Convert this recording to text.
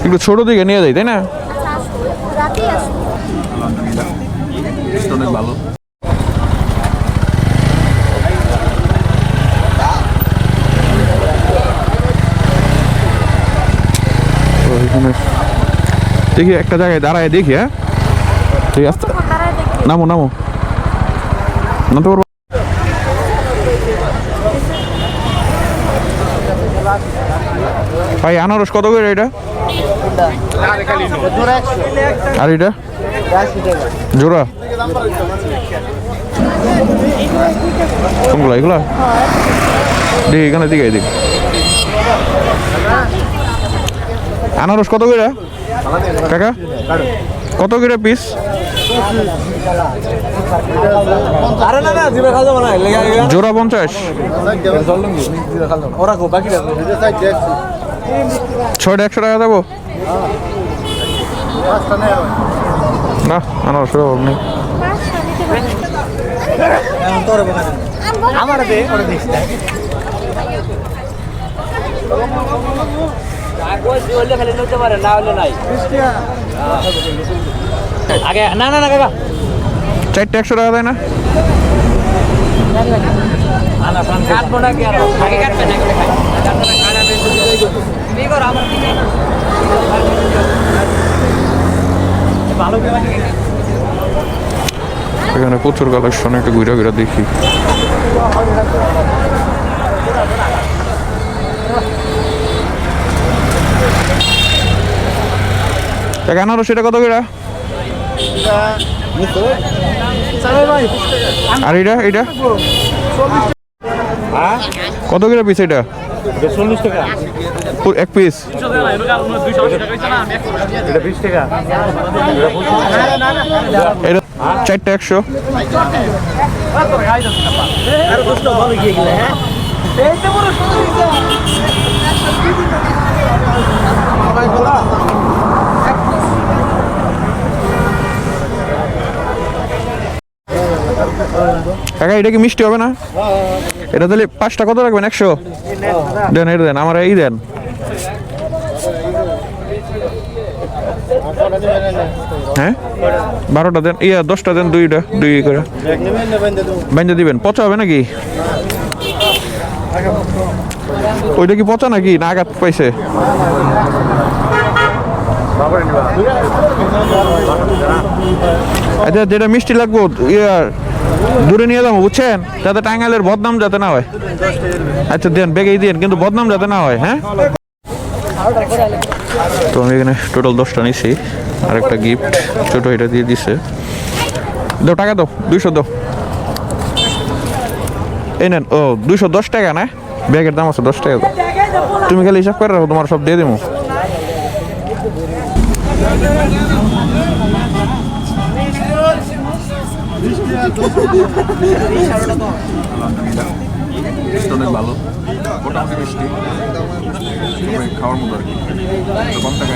একটু ছোট দিকে নিয়ে যাই, তাই না? অনেক ভালো। দেখি একটা জায়গায় দাঁড়ায় দেখি। হ্যাঁ ঠিক আছে, নামো নামো। নামতে পারবো? ভাই আনারস কত করে এটা? আর এটা জোড়া কোনগুলো এগুলা? দেখি এখানে দিকে এদিক। আনারস কত করে কাকা? কত করে পিস? জোড়া 50। ছয়টা 100 টাকা দেবো না? আনারস নেই। চারটে 100 টাকা দেয় না? এখানে প্রচুর কালেকশন, একটু ঘুরে ঘুরে দেখি। আনারস এটা কত করে? আর এটা এটা কত করে পিস? এটা 40 টাকা এক পিস। এটা 20 টাকা। এটা চারটা 100। কাকা এটা কি মিষ্টি হবে না? এটা তাহলে 5টা কত রাখবেন? 100 দেন। এটা দেন, আমার এই দেন। হ্যাঁ 12টা দেন, 10টা দেন, 2টা 2 করে বাইন্দা দিবেন। পচা হবে নাকি? ওইটা কি পচা নাকি না আঘাত পাইছে? আচ্ছা যেটা মিষ্টি লাগবো দূরে নিয়ে যাবো, বুঝছেন, যাতে টাঙ্গাইলের বদনাম যাতে না হয়। আচ্ছা দেন, বেগেই দেন, কিন্তু বদনাম যাতে না হয়। হ্যাঁ তো আমি এখানে টোটাল 10টা নিছি, আর একটা গিফট ছোট এটা দিয়ে দিছে। দাও টাকা, দাও 200 দাও। এই নেন। ও 210 টাকা না? ব্যাগের দাম আছে 10 টাকা। তুমি খালি হিসাব করে রাখো, তোমার সব দিয়ে দেবো। অনেক ভালো, মোটামুটি মিষ্টি, খাওয়ার মতো আর কি। কম টাকা